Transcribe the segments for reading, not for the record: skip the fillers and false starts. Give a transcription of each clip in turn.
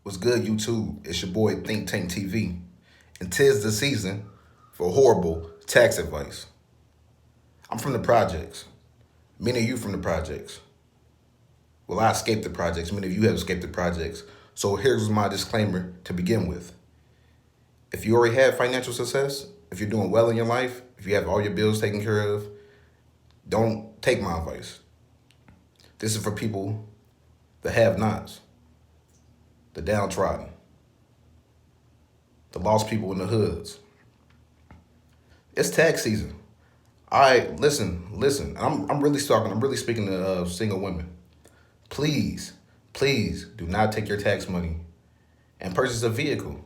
What's good, YouTube? It's your boy Think Tank TV, and 'tis the season for horrible tax advice. I'm from the projects. Many of you from the projects. Well, I escaped the projects. Many of you have escaped the projects. So here's my disclaimer to begin with. If you already have financial success, if you're doing well in your life, if you have all your bills taken care of, don't take my advice. This is for people, the have-nots, the downtrodden, the lost people in the hoods. It's tax season. All right, listen. I'm really talking. I'm really speaking to single women. Please do not take your tax money and purchase a vehicle.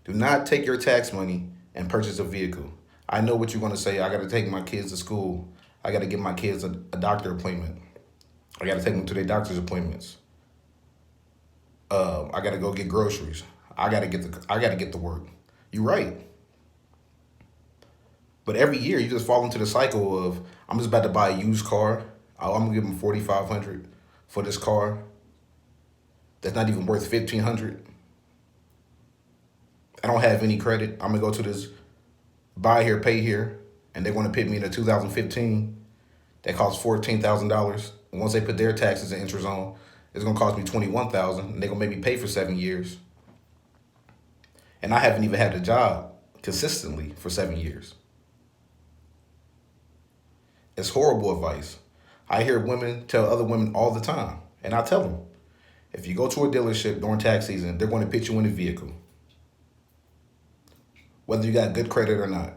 Do not take your tax money and purchase a vehicle. I know what you're going to say. I got to take my kids to school. I got to get my kids a doctor appointment. I got to take them to their doctor's appointments. I got to go get groceries. I got to get to work. You're right. But every year you just fall into the cycle of I'm just about to buy a used car. I'm gonna give them $4,500 for this car. That's not even worth $1,500. I don't have any credit. I'm gonna go to this buy here, pay here, and they're gonna pit me in a 2015 that costs $14,000. And once they put their taxes and interest on, it's gonna cost me $21,000, and they're gonna make me pay for 7 years. And I haven't even had a job consistently for 7 years. It's horrible advice. I hear women tell other women all the time, and I tell them, if you go to a dealership during tax season, they're going to put you in a vehicle, whether you got good credit or not,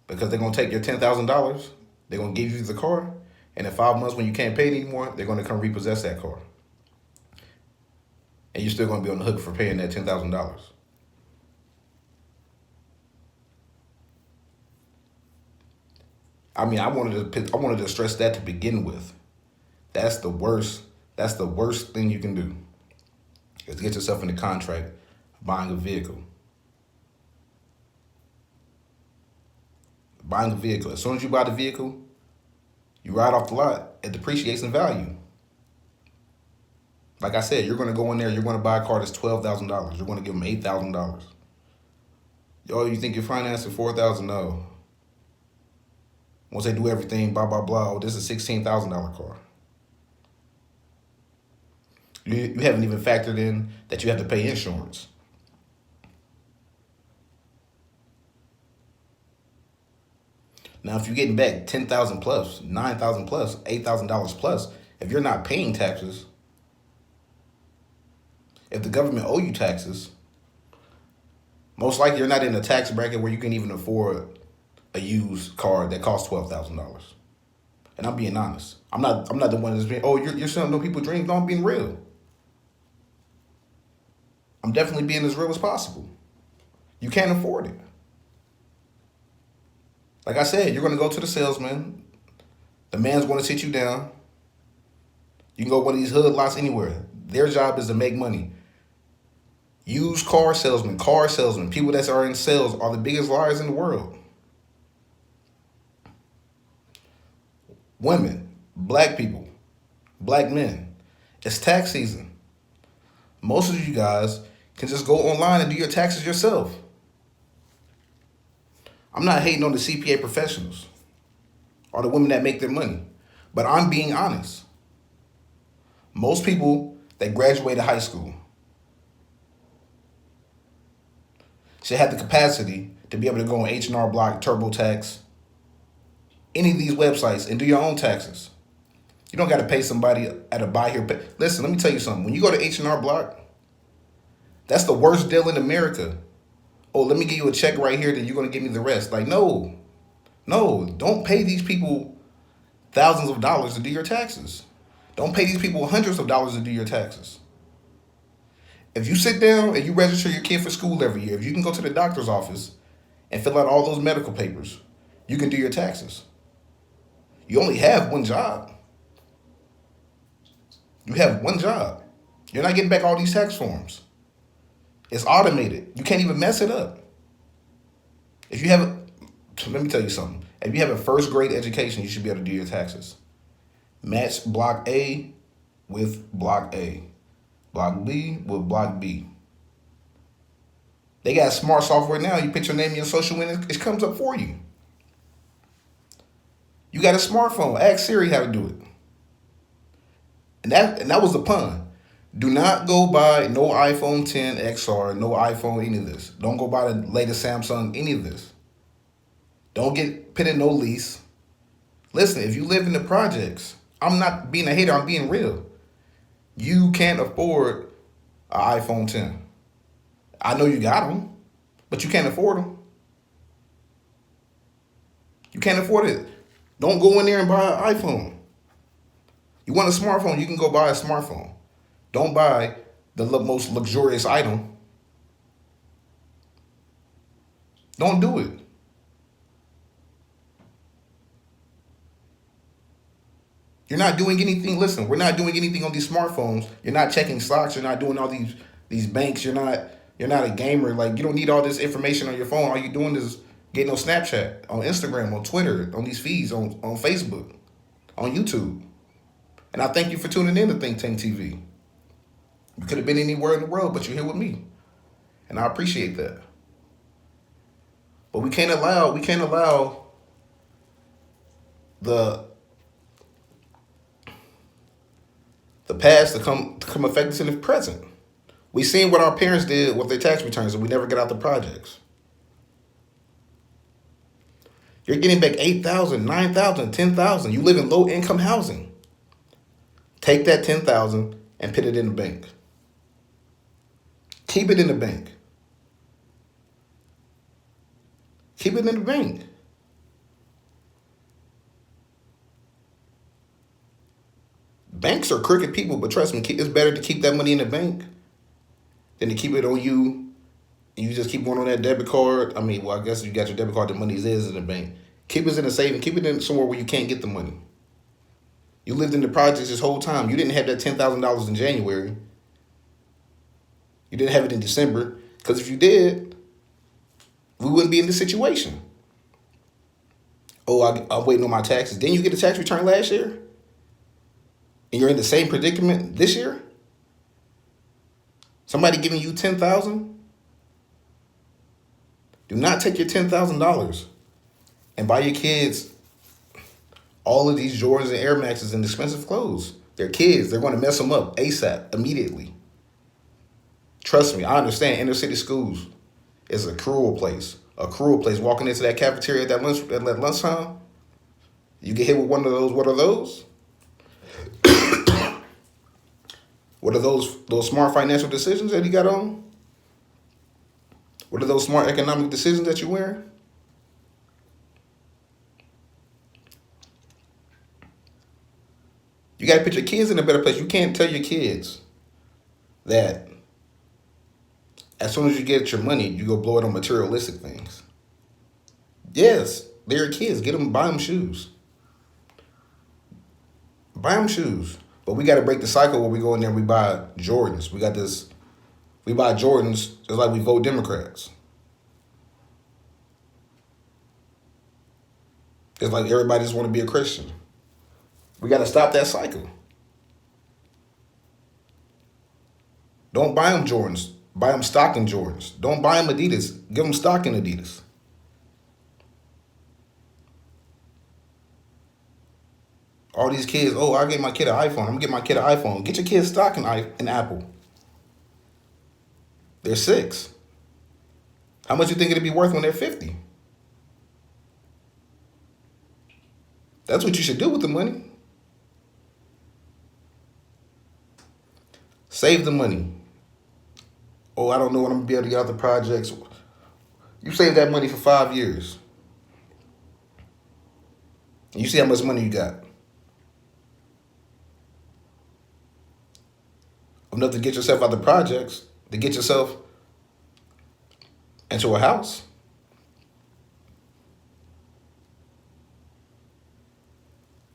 because they're going to take your $10,000, they're going to give you the car, and in 5 months when you can't pay it anymore, they're going to come repossess that car, and you're still going to be on the hook for paying that $10,000. I mean, I wanted to stress that to begin with. That's the worst. That's the worst thing you can do, is to get yourself in the contract buying a vehicle. Buying a vehicle. As soon as you buy the vehicle, you ride off the lot, it depreciates in value. Like I said, you're going to go in there, you're going to buy a car that's $12,000. You're going to give them $8,000. Yo, you think you're financing $4,000? No. Once they do everything, blah, blah, blah, oh, this is a $16,000 car. You haven't even factored in that you have to pay insurance. Now, if you're getting back $10,000 plus, $9,000 plus, $8,000 plus, if you're not paying taxes, if the government owe you taxes, most likely you're not in a tax bracket where you can even afford a used car that costs $12,000. And I'm being honest. I'm not the one that's being, oh, you're selling no people dreams. No, I'm being real. I'm definitely being as real as possible. You can't afford it. Like I said, you're going to go to the salesman. The man's going to sit you down. You can go to one of these hood lots anywhere. Their job is to make money. Used car salesmen, people that are in sales are the biggest liars in the world. Women, black people, black men, it's tax season. Most of you guys can just go online and do your taxes yourself. I'm not hating on the CPA professionals or the women that make their money, but I'm being honest. Most people that graduated high school should have the capacity to be able to go on H&R Block, TurboTax, any of these websites and do your own taxes. You don't got to pay somebody at a buy here. Listen, let me tell you something. When you go to H&R Block, that's the worst deal in America. Oh, let me give you a check right here, then you're going to give me the rest. Like, no, don't pay these people thousands of dollars to do your taxes. Don't pay these people hundreds of dollars to do your taxes. If you sit down and you register your kid for school every year, if you can go to the doctor's office and fill out all those medical papers, you can do your taxes. You only have one job. You have one job. You're not getting back all these tax forms. It's automated. You can't even mess it up. If you have, let me tell you something. If you have a first grade education, you should be able to do your taxes. Match block A with block A. Block B with Block B. They got smart software now. You put your name in your social media, it comes up for you. You got a smartphone. Ask Siri how to do it. And that was the pun. Do not go buy no iPhone 10 XR, no iPhone, any of this. Don't go buy the latest Samsung, any of this. Don't get put in no lease. Listen, if you live in the projects, I'm not being a hater, I'm being real. You can't afford an iPhone 10. I know you got them, but you can't afford them. You can't afford it. Don't go in there and buy an iPhone. You want a smartphone, you can go buy a smartphone. Don't buy the most luxurious item. Don't do it. You're not doing anything. Listen, we're not doing anything on these smartphones. You're not checking stocks. You're not doing all these banks. You're not a gamer. Like, you don't need all this information on your phone. All you're doing is getting on Snapchat, on Instagram, on Twitter, on these feeds, on Facebook, on YouTube. And I thank you for tuning in to Think Tank TV. You could have been anywhere in the world, but you're here with me. And I appreciate that. But we can't allow the past to come affect us in the present. We seen what our parents did with their tax returns, and we never got out the projects. You're getting back 8,000, 9,000, 10,000. You live in low income housing. Take that 10,000 and put it in the bank. Keep it in the bank. Keep it in the bank. Banks are crooked people, but trust me, it's better to keep that money in the bank than to keep it on you. And you just keep going on that debit card. I mean, well, I guess you got your debit card, the money is in the bank. Keep it in a saving. Keep it in somewhere where you can't get the money. You lived in the projects this whole time. You didn't have that $10,000 in January. You didn't have it in December. Because if you did, we wouldn't be in this situation. Oh, I'm waiting on my taxes. Didn't you get a tax return last year? And you're in the same predicament this year? Somebody giving you $10,000? Do not take your $10,000 and buy your kids all of these Jordans and Air Maxes and expensive clothes. They're kids. They're going to mess them up ASAP, immediately. Trust me, I understand inner city schools is a cruel place. A cruel place. Walking into that cafeteria at that lunchtime, you get hit with one of those. What are those? What are those smart financial decisions that you got on? What are those smart economic decisions that you're wearing? You got to put your kids in a better place. You can't tell your kids that as soon as you get your money, you go blow it on materialistic things. Yes, they're kids. Buy them shoes. Buy them shoes. But we got to break the cycle where we go in there and we buy Jordans. We buy Jordans just like we vote Democrats. It's like everybody just want to be a Christian. We got to stop that cycle. Don't buy them Jordans. Buy them stock in Jordans. Don't buy them Adidas. Give them stock in Adidas. All these kids, I'll get my kid an iPhone. I'm going to get my kid an iPhone. Get your kid stock in Apple. They're 6. How much you think it'd be worth when they're 50? That's what you should do with the money. Save the money. I don't know when I'm going to be able to get out the projects. You save that money for 5 years. And you see how much money you got. Enough to get yourself out the projects, to get yourself into a house.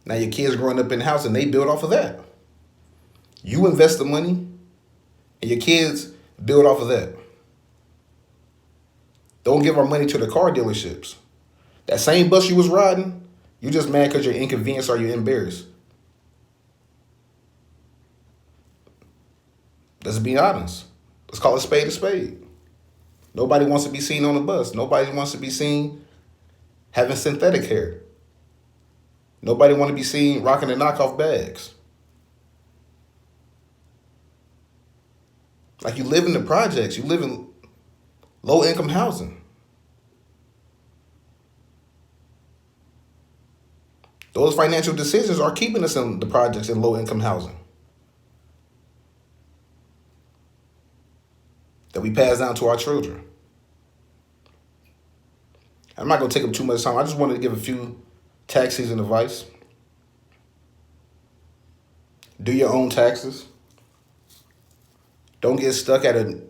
Now your kids growing up in the house and they build off of that. You invest the money and your kids build off of that. Don't give our money to the car dealerships. That same bus you was riding, you just mad because you're inconvenienced or you're embarrassed. Let's be honest. Let's call a spade a spade. Nobody wants to be seen on the bus. Nobody wants to be seen having synthetic hair. Nobody want to be seen rocking the knockoff bags. Like, you live in the projects. You live in low income housing. Those financial decisions are keeping us in the projects in low income housing that we pass down to our children. I'm not going to take up too much time. I just wanted to give a few tax season advice. Do your own taxes. Don't get stuck at a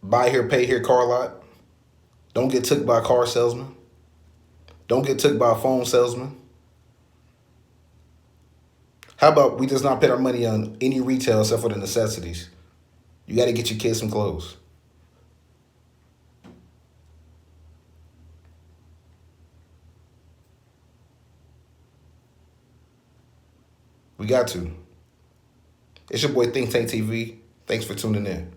buy here, pay here car lot. Don't get took by a car salesman. Don't get took by a phone salesman. How about we just not put our money on any retail except for the necessities? You got to get your kids some clothes. We got to. It's your boy Think Tank TV. Thanks for tuning in.